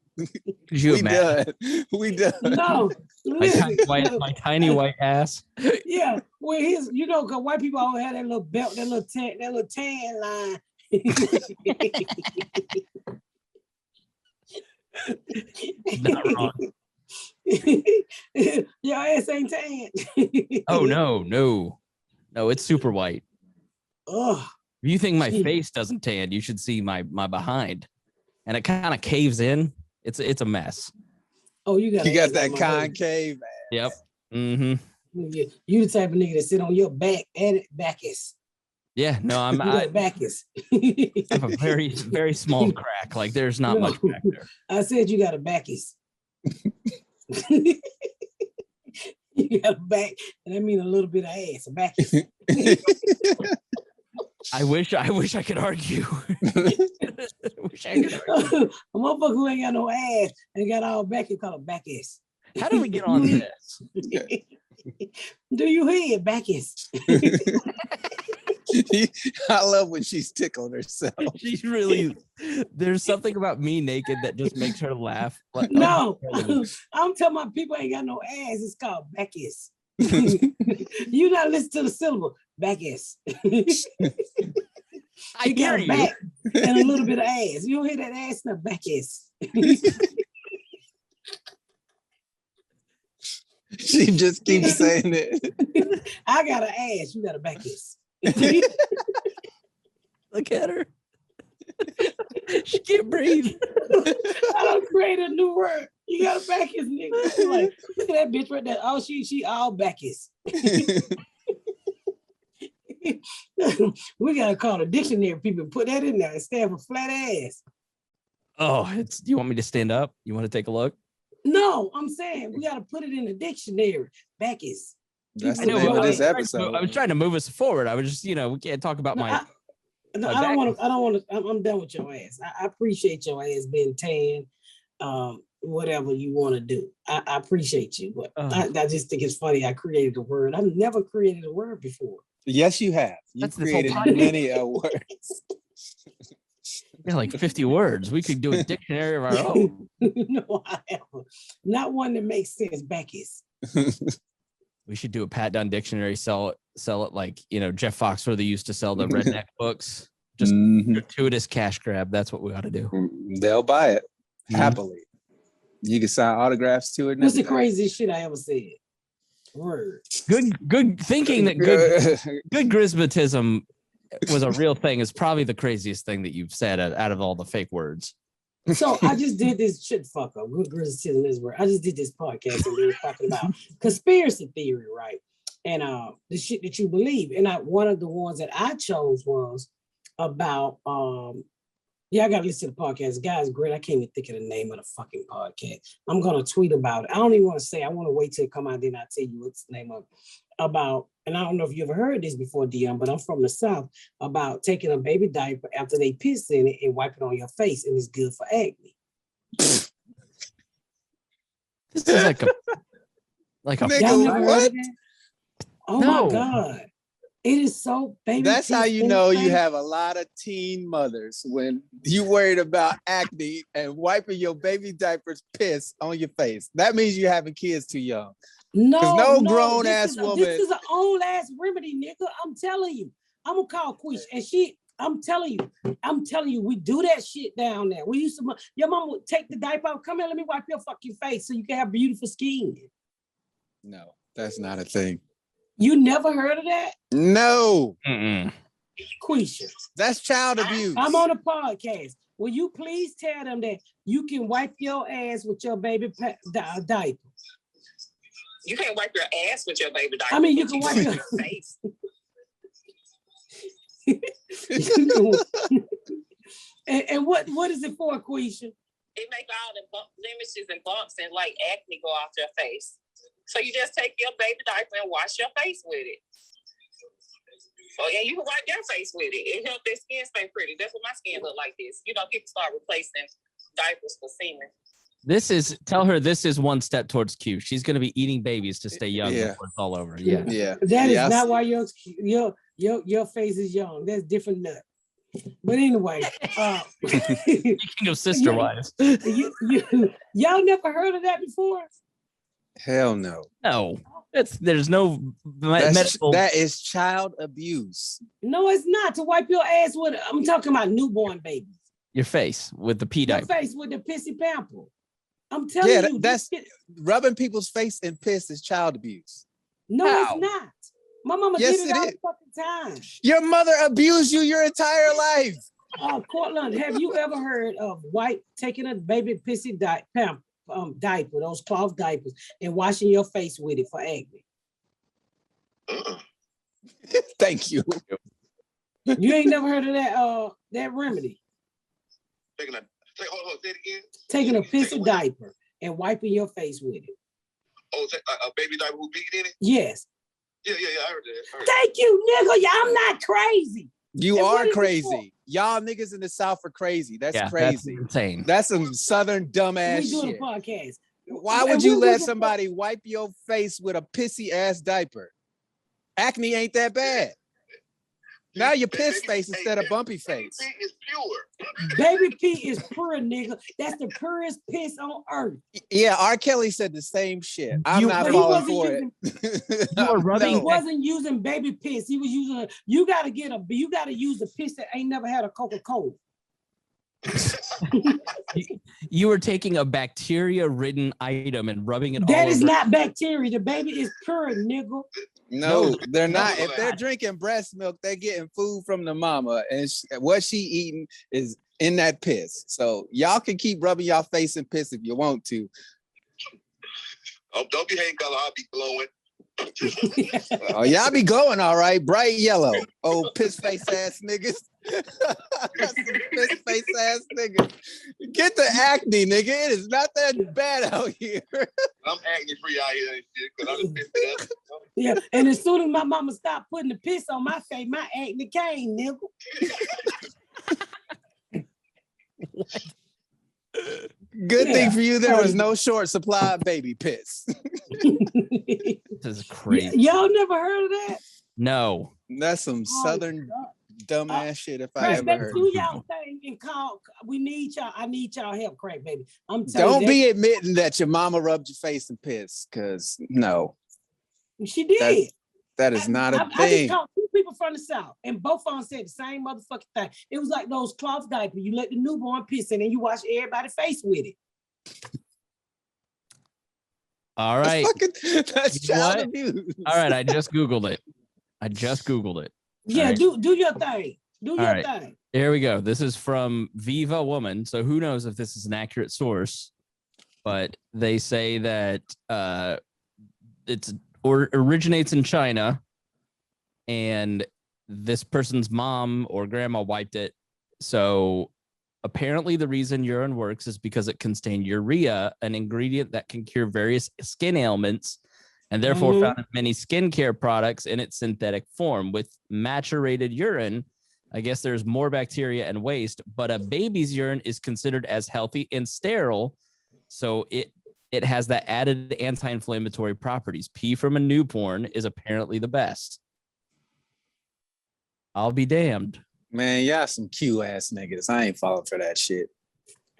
we done. No, my tiny white ass. Yeah, well, because white people always have that little belt, that little tan line. Not wrong. Your ass ain't tan. Oh no, it's super white. Oh, if you think my face doesn't tan, you should see my behind, and it kind of caves in. It's a mess. Oh, you got that concave. Yep. Mm-hmm. You the type of nigga that sit on your back and Backess. Yeah, no, I'm Backess. I have a very, very small crack. Like there's not much back there. I said you got a Backess. You got a back, and I mean a little bit of ass, a Backess. I wish I could argue. Wish I could argue. A motherfucker who ain't got no ass and got all back, you call it Backess. How do we get on this? Do you hear it, Backess? I love when she's tickled herself. She's really. There's something about me naked that just makes her laugh. Like, no, I'm talking about people ain't got no ass. It's called Backess. You not listen to the syllable, Backess. I got a back and a little bit of ass. You don't hear that ass in the Backess. She just keeps saying it. I got an ass. You got a Backess. Look at her. She can't breathe. I don't create a new word. You got a Backess, nigga. Like, look at that bitch right there. Oh, she all Backess. We gotta call a dictionary. People put that in there and stand for flat ass. Oh, you want me to stand up? You want to take a look? No, I'm saying we gotta put it in the dictionary. Backess. That's the name of this episode. I was trying to move us forward. I was just, we can't talk about I don't want to. I'm done with your ass. I appreciate your ass being tan. Whatever you want to do, I appreciate you. But I just think it's funny. I created a word. I've never created a word before. Yes, you have. You created many words. Yeah, like 50 words. We could do a dictionary of our own. No, I haven't. Not one that makes sense. Backess. We should do a pat down dictionary, sell it like, Jeff Foxworthy used to sell the redneck books. Just gratuitous cash grab. That's what we ought to do. They'll buy it happily. You can sign autographs to it. What's the craziest shit I ever said? Word. Good thinking that good grismatism was a real thing is probably the craziest thing that you've said out of all the fake words. So I just did this shit fuck up. Good grismatism is word. I just did this podcast and we were talking about conspiracy theory, right? And the shit that you believe. And one of the ones that I chose was about I gotta listen to the podcast. The guy's great. I can't even think of the name of the fucking podcast. I'm gonna tweet about it. I don't even want to say. I want to wait till it come out, then I'll tell you what's the name of it. About, and I don't know if you ever heard this before, Deon, but I'm from the South, about taking a baby diaper after they piss in it and wipe it on your face, and it's good for acne. This is like a Nigga, what? Oh No. my God. It is so baby. That's how you know you have a lot of teen mothers when you worried about acne and wiping your baby diapers piss on your face. That means you're having kids too young. No grown ass woman. This is an old ass remedy, nigga. I'm telling you. I'm gonna call Quish, and I'm telling you, we do that shit down there. We used to. Your mom would take the diaper out. Come here, let me wipe your fucking face so you can have beautiful skin. No, that's not a thing. You never heard of that? No. Quisha. That's child abuse. I'm on a podcast. Will you please tell them that you can wipe your ass with your baby diaper? You can't wipe your ass with your baby diaper. I mean, you can wipe your face. and what is it for, Quisha? It make all the blemishes and bumps and like acne go off your face. So you just take your baby diaper and wash your face with it. Oh yeah, you can wipe your face with it. It helps their skin stay pretty. That's what my skin look like this. You know, people start replacing diapers for semen. Tell her this is one step towards Q. She's going to be eating babies to stay young before it's all over. Yeah. That is not why your face is young. That's different nut. But anyway, speaking of sister wives, y'all never heard of that before? Hell no. No, there's no medical. That is child abuse. No, it's not. To wipe your ass with. I'm talking about newborn babies. Your face with the pee diaper. Your face with the pissy pamper. I'm telling you, that's rubbing people's face in piss is child abuse. No, it's not. My mama did it all the fucking time. Your mother abused you your entire life. Cortland, have you ever heard of taking a baby pissy diaper, those cloth diapers, and washing your face with it for acne? Thank you. You ain't never heard of that remedy? Taking a pissy diaper and wiping your face with it. Oh, a baby diaper who peed in it? Yes. Yeah, I heard that. Thank you, nigga. I'm not crazy. You are crazy. Y'all niggas in the South are crazy. That's crazy. That's insane. That's some Southern dumbass shit. We doing a podcast. Why would you let somebody wipe your face with a pissy ass diaper? Acne ain't that bad. Now your piss face instead of bumpy face. Baby pee is pure. Baby pee is pure, nigga. That's the purest piss on earth. Yeah, R. Kelly said the same shit. I'm not falling for it. He wasn't using baby piss. He was using you gotta use the piss that ain't never had a Coca-Cola. You were taking a bacteria-ridden item and rubbing it all over. That is not bacteria. The baby is pure, nigga. No, they're not. If they're drinking breast milk, they're getting food from the mama, and what she eating is in that piss. So y'all can keep rubbing y'all face in piss if you want to. Oh, don't be hating, color. I'll be glowing. Oh, y'all be glowing all right, bright yellow. Oh, piss face ass niggas. Piss face ass niggas. Get the acne, nigga. It is not that bad out here. I'm acne free out here and shit because I'm pissed up. Yeah, and as soon as my mama stopped putting the piss on my face, my acne came, nigga. Good thing for you, there was no short supply of baby piss. This is crazy. Y'all never heard of that? No. That's some Southern dumbass shit if I ever heard. Do y'all thing and call. We need y'all. I need y'all help, Craig, baby. I'm telling Don't you. be admitting that your mama rubbed your face in piss, because no. She did. That is not a I thing. just called 2 people from the South, and both of them said the same motherfucking thing. It was like those cloth diapers. You let the newborn piss in, and you wash everybody's face with it. All right. That's You know child what? abuse. All right. I just Googled it. Yeah, right. do your thing. Do All your right. thing. Here we go. This is from Viva Woman. So who knows if this is an accurate source, but they say that originates in China, and this person's mom or grandma wiped it. So apparently the reason urine works is because it contains urea, an ingredient that can cure various skin ailments, and therefore found in many skincare products in its synthetic form. With maturated urine, I guess there's more bacteria and waste, but a baby's urine is considered as healthy and sterile. So it has that added anti-inflammatory properties. Pee from a newborn is apparently the best. I'll be damned. Man, y'all some cute ass niggas. I ain't falling for that shit.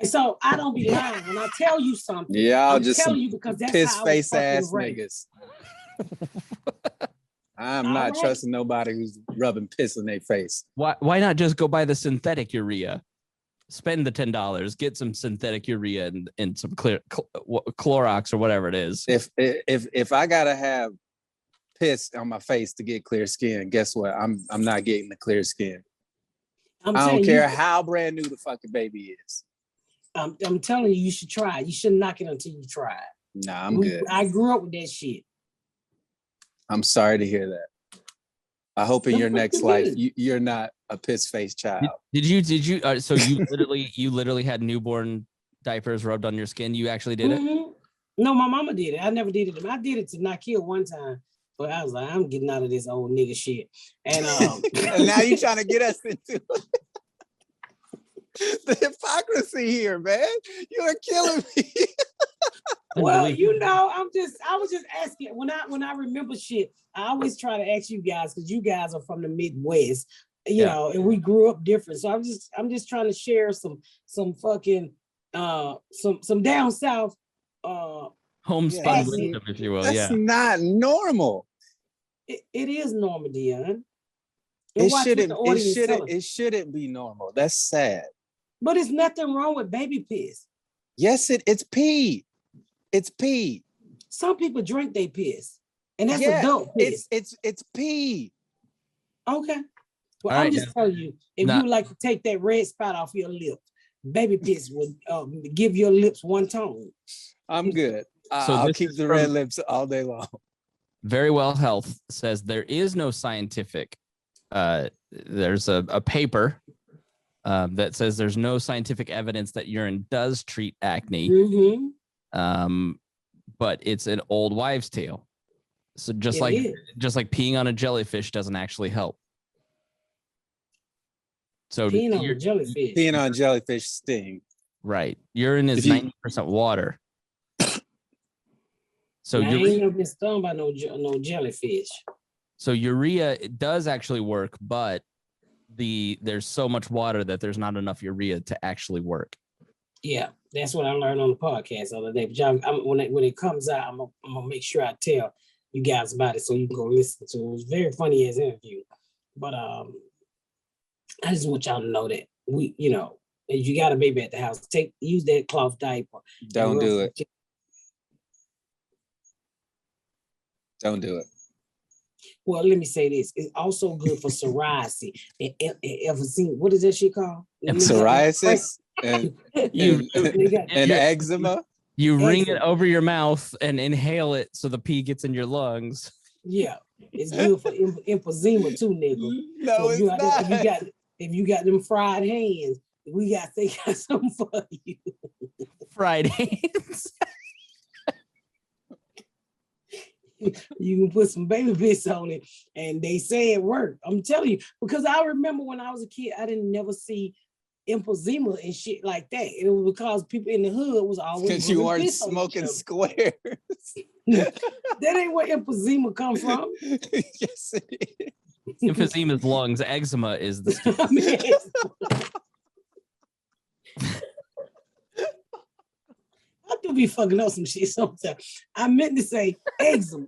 And so I don't be lying when I tell you something. Y'all I'm just telling some you because that's piss how I was face ass fucking raised. niggas. I'm All not right. trusting nobody who's rubbing piss in their face. Why not just go buy the synthetic urea? Spend the $10, get some synthetic urea and some Clorox or whatever it is. If I gotta have piss on my face to get clear skin, guess what? I'm not getting the clear skin. I don't care how brand new the fucking baby is. I'm telling you, you should try it. You shouldn't knock it until you try it. Nah, I'm good. I grew up with that shit. I'm sorry to hear that. I hope in your next life you're not a piss face child. Did you? So you literally had newborn diapers rubbed on your skin. You actually did it? No, my mama did it. I never did it. I did it to not kill one time, but I was like, I'm getting out of this old nigga shit. And and now you trying to get us into the hypocrisy here, man. You are killing me. Well, you know, I was just asking when I remember shit, I always try to ask you guys because you guys are from the Midwest, you know, and we grew up different. So I'm just trying to share some fucking some down south homespun wisdom, if you will. That's not normal. It is normal, Deon. It shouldn't be normal. That's sad. But there's nothing wrong with baby piss. Yes, it's pee. It's pee. Some people drink they piss, and that's adult piss. It's pee. Okay. Well, I'm just telling you, if you like to take that red spot off your lip, baby piss will give your lips one tone. I'm good. So I'll keep the red lips all day long. Very Well Health says there is no scientific. There's a paper that says there's no scientific evidence that urine does treat acne. But it's an old wives' tale. So just like peeing on a jellyfish doesn't actually help. So peeing on jellyfish sting. Right. Urine is 90% water. So I ain't never been stung by no jellyfish. So urea, it does actually work, but there's so much water that there's not enough urea to actually work. Yeah, that's what I learned on the podcast the other day. But when it comes out, I'm gonna make sure I tell you guys about it so you can go listen to it. It was very funny as interview. But I just want y'all to know that we, you know, if you got a baby at the house, use that cloth diaper. Don't do it. Don't do it. Well, let me say this. It's also good for psoriasis. What is that shit called? Psoriasis and eczema. You ring it over your mouth and inhale it so the pee gets in your lungs. Yeah, it's good for emphysema too, nigga. No, so it's not. If you got them fried hands, they got something for you. Fried hands. You can put some baby piss on it, and they say it worked. I'm telling you, because I remember when I was a kid, I didn't never see emphysema and shit like that. It was because people in the hood was always because you weren't smoking squares. That ain't where emphysema come from. Yes, it is. Emphysema is lungs. Eczema is the I do be fucking up some shit sometimes. I meant to say eczema.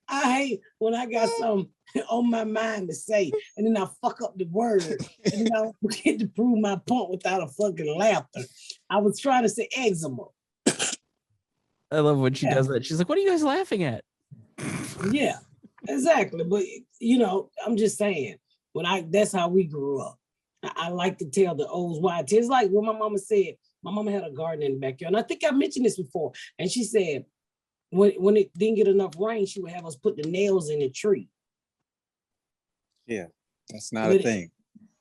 I hate when I got some on my mind to say, and then I fuck up the word, and then I forget to prove my point without a fucking laughter. I was trying to say eczema. I love when she does that. She's like, "What are you guys laughing at?" Yeah, exactly. But I'm just saying, that's how we grew up. I like to tell the O's why. It's like what my mama said. My mama had a garden in the backyard, and I think I mentioned this before. And she said, when it didn't get enough rain, she would have us put the nails in the tree. Yeah, that's not a thing.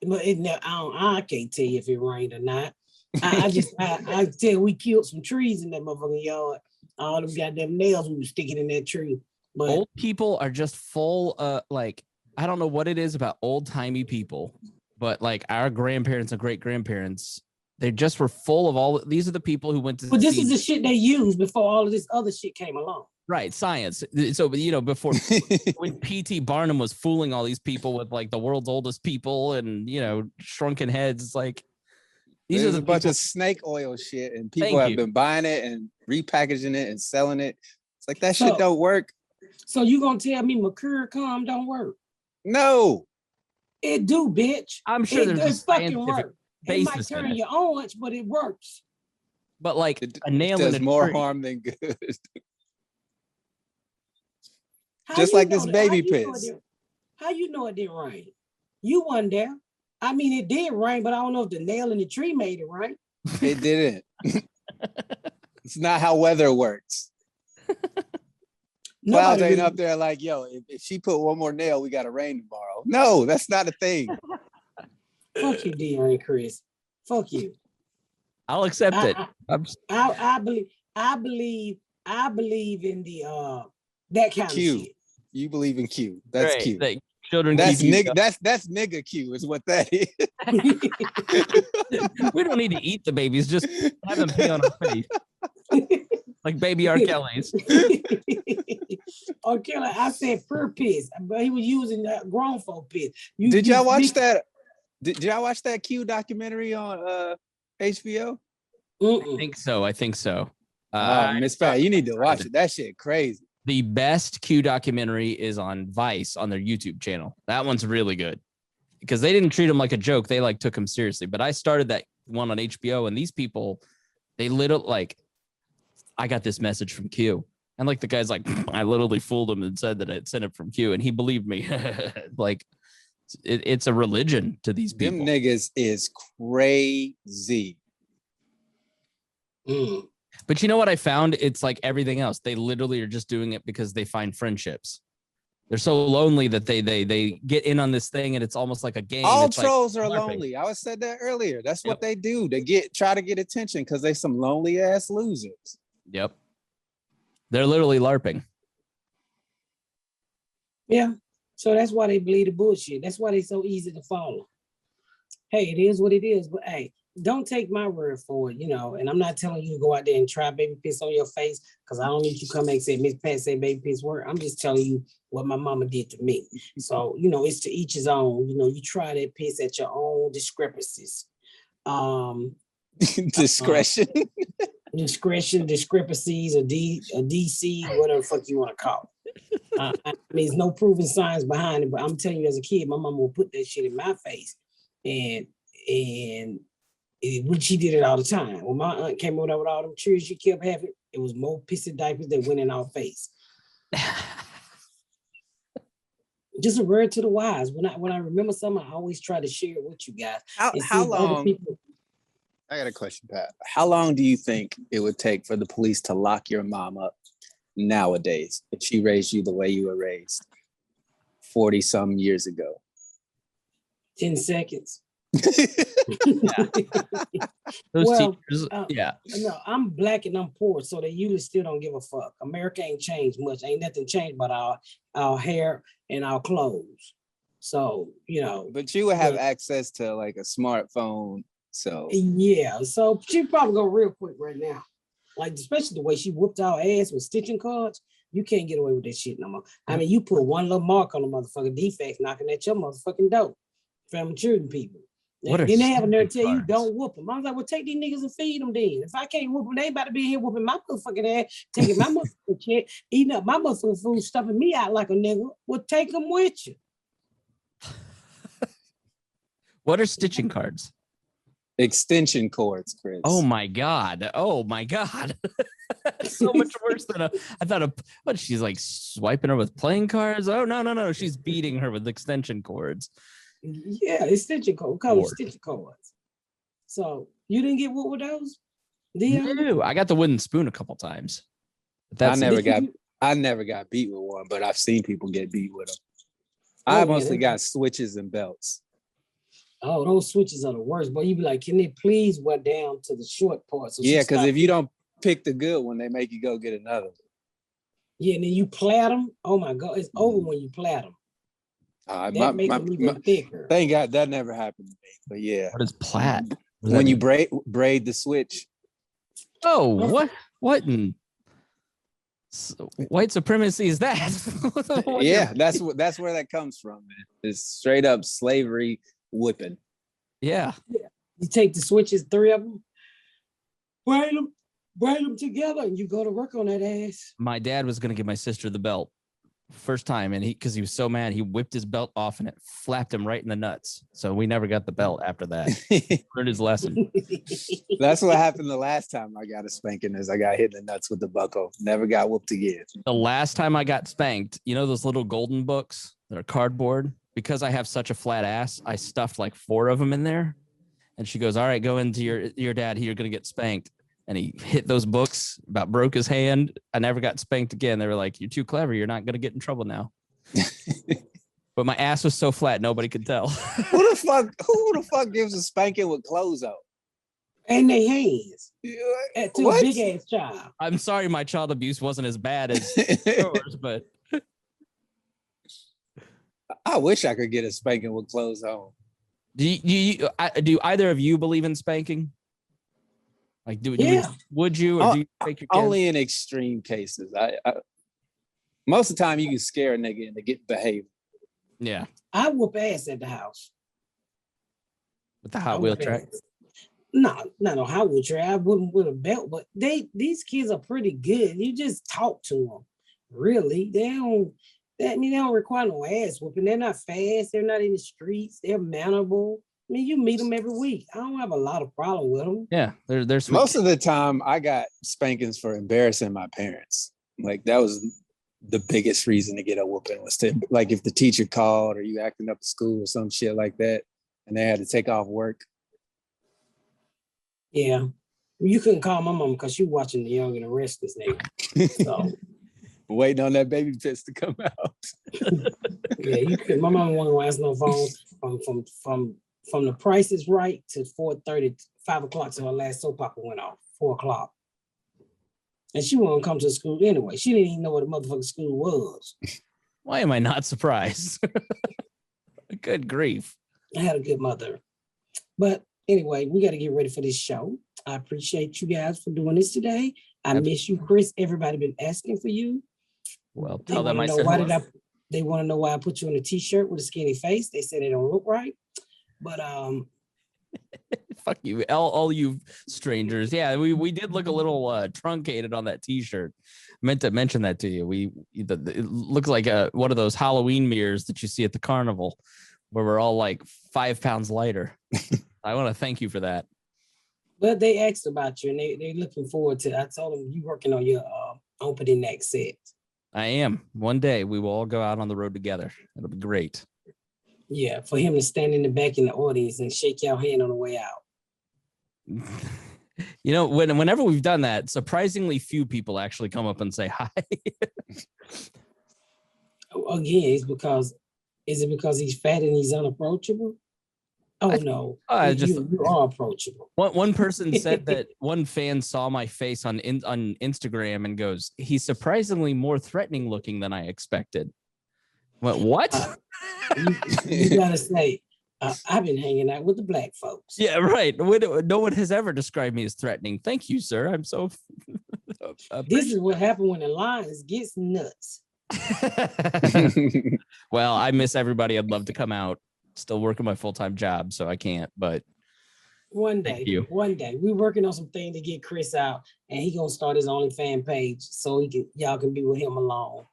But I can't tell you if it rained or not. I tell we killed some trees in that motherfucking yard. All them goddamn nails we were sticking in that tree. But old people are just full. Like I don't know what it is about old timey people, but like our grandparents and great grandparents, they just were full of all. These are the people who went to. But this is the shit they used before all of this other shit came along. Right, science. So, before when P.T. Barnum was fooling all these people with like the world's oldest people and shrunken heads, it's like these are a bunch of snake oil shit, and people have been buying it and repackaging it and selling it. It's like that shit don't work. So you gonna tell me Mercurochrome don't work? No, it do, bitch. I'm sure there's a fucking work. It might turn you on, but it works. But like a nail does in a more tree. harm than good. Just like this baby piss. How you know it didn't rain? You wasn't there. I mean, it did rain, but I don't know if the nail in the tree made it rain. It didn't. It's not how weather works. Clouds ain't up there like, yo, if she put one more nail, we got to rain tomorrow. No, that's not a thing. Fuck you, Deon and Chris. Fuck you. I'll accept it. I believe in the that kind of shit. You believe in Q. That's Q. Like children. That's nigga Q is what that is. We don't need to eat the babies. Just have them pee on our face. Like baby R. Kelly's. R. Kelly, I said pure piss, but he was using that grown folk piss. Did y'all watch that? Did y'all watch that Q documentary on HBO? I think so. Miss Pat, you need to watch it. That shit crazy. The best Q documentary is on Vice on their YouTube channel. That one's really good because they didn't treat him like a joke. They like took him seriously. But I started that one on HBO, and these people, they literally like, I got this message from Q, and like the guy's like, I literally fooled him and said that I sent it from Q, and he believed me. Like, it's a religion to these people. Them niggas is crazy. But you know what I found? It's like everything else. They literally are just doing it because they find friendships. They're so lonely that they get in on this thing, and it's almost like a game. All it's trolls like are lonely. I said that earlier. That's what they do. They try to get attention because they some lonely ass losers. Yep. They're literally LARPing. Yeah. So that's why they believe the bullshit. That's why they're so easy to follow. Hey, it is what it is. But hey, don't take my word for it, and I'm not telling you to go out there and try baby piss on your face because I don't need you to come and say, Miss Pat say baby piss work. I'm just telling you what my mama did to me. So, it's to each his own. You try that piss at your own discrepancies. Discretion. Discrepancies, or DC, whatever the fuck you want to call it. I mean, there's no proven science behind it, but I'm telling you, as a kid, my mama would put that shit in my face, and she did it all the time. When my aunt came over with all them children she kept having, it was more pissy diapers that went in our face. Just a word to the wise. When I remember something, I always try to share it with you guys. How long? I got a question, Pat. How long do you think it would take for the police to lock your mom up nowadays if she raised you the way you were raised 40 some years ago? 10 seconds. Those teachers, No, I'm black and I'm poor, so they usually still don't give a fuck. America ain't changed much. Ain't nothing changed but our hair and our clothes. So, But you would have access to like a smartphone. So yeah, so she probably go real quick right now. Like, especially the way she whooped our ass with stitching cards, you can't get away with that shit no more. I mean, you put one little mark on the motherfucking defect knocking at your motherfucking door. Family children people. Then they have a nerve to tell you don't whoop them. I was like, well, take these niggas and feed them then. If I can't whoop them, they about to be here whooping my motherfucking ass, taking my motherfucking shit, eating up my motherfucking food, stuffing me out like a nigga. Well, take them with you. What are stitching cards? Extension cords, Chris. Oh my god! So much worse than I thought. What, she's like swiping her with playing cards? Oh no! She's beating her with extension cords. Yeah, extension cord. Call them extension cords. So you didn't get what with those? No, I got the wooden spoon a couple times. I never got beat with one, but I've seen people get beat with them. I mostly got switches and belts. Oh, those switches are the worst. But you be like, can they please wear down to the short part? So yeah, because if you don't pick the good one, they make you go get another. Yeah, and then you plait them. Oh my God, it's over when you plait them. That makes them even thicker. Thank God that never happened to me. But yeah. What is plait? When you braid the switch. Oh, what in white supremacy is that? Yeah, that's where that comes from, man. It's straight up slavery whipping. Yeah. You take the switches, 3 of them, braid them together, and you go to work on that ass. My dad was gonna give my sister the belt first time, and because he was so mad, he whipped his belt off and it flapped him right in the nuts. So we never got the belt after that. Learned his lesson. That's what happened the last time I got a spanking, is I got hit in the nuts with the buckle. Never got whooped again. The last time I got spanked, you know those little golden books that are cardboard? Because I have such a flat ass, I stuffed like 4 of them in there. And she goes, all right, go into your dad. You're going to get spanked. And he hit those books, about broke his hand. I never got spanked again. They were like, you're too clever. You're not going to get in trouble now. But my ass was so flat, nobody could tell. Who the fuck gives a spanking with clothes on? And they hands. To a big ass child. I'm sorry my child abuse wasn't as bad as yours, but I wish I could get a spanking with clothes on. Do either of you believe in spanking? Like, would you, or do you spank your kids? Only in extreme cases. I most of the time you can scare a nigga into get behavior. Yeah, I whoop ass at the house with the Hot Wheel track. No Hot Wheel track. I wouldn't with a belt, but these kids are pretty good. You just talk to them. Really, they don't require no ass whooping. They're not fast. They're not in the streets. They're mannerable. I mean, you meet them every week. I don't have a lot of problem with them. Yeah, they're sweet. Most of the time, I got spankings for embarrassing my parents. Like, that was the biggest reason to get a whooping, was to, like, if the teacher called or you acting up at school or some shit like that, and they had to take off work. Yeah, you couldn't call my mom because she watching The Young and the Restless nigga. So. Waiting on that baby piss to come out. Yeah, you could. My mom won't answer no phone from The Price is Right to 4:30, 5 o'clock till her last soap opera went off, 4 o'clock. And she won't come to school anyway. She didn't even know what a motherfucking school was. Why am I not surprised? Good grief. I had a good mother. But anyway, we got to get ready for this show. I appreciate you guys for doing this today. I miss you, Chris. Everybody been asking for you. Well, tell them I said they want to know why I put you on a t-shirt with a skinny face. They said it don't look right. But fuck you, all you strangers. Yeah, we did look a little truncated on that t-shirt. Meant to mention that to you. It looks like one of those Halloween mirrors that you see at the carnival, where we're all like 5 pounds lighter. I want to thank you for that. But they asked about you, and they're looking forward to. I told them you working on your opening next set. I am. One day we will all go out on the road together. It'll be great. Yeah, for him to stand in the back in the audience and shake your hand on the way out. You know, whenever we've done that, surprisingly few people actually come up and say hi. Again, is it because he's fat and he's unapproachable? Oh, no. You are approachable. One person said that one fan saw my face on Instagram and goes, he's surprisingly more threatening looking than I expected. What? You gotta say, I've been hanging out with the black folks. Yeah, right. No one has ever described me as threatening. Thank you, sir. I'm so. This is what happened when the lines gets nuts. Well, I miss everybody. I'd love to come out. Still working my full-time job, so I can't. But one day, we're working on some things to get Chris out, and he gonna start his OnlyFans page so y'all can be with him alone.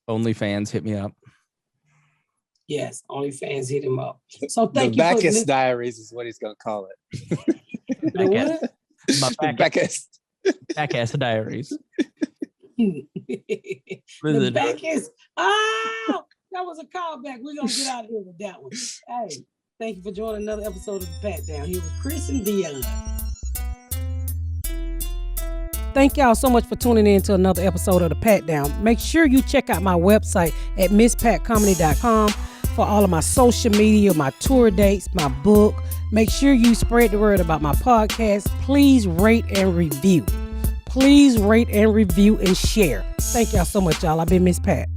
OnlyFans, hit me up. Yes, OnlyFans hit him up. So The thank you for Backess Diaries is what he's gonna call it. the what? My Backess Diaries. The Listen, Backess. Oh, that was a callback. We're gonna get out of here with that one. Hey, thank you for joining another episode of the Pat Down here with Chris and Deon. Thank y'all so much for tuning in to another episode of the Pat Down. Make sure you check out my website at misspatcomedy.com for all of my social media, my tour dates, my book. Make sure you spread the word about my podcast. Please rate and review. Please rate and review and share. Thank y'all so much, y'all. I've been Miss Pat.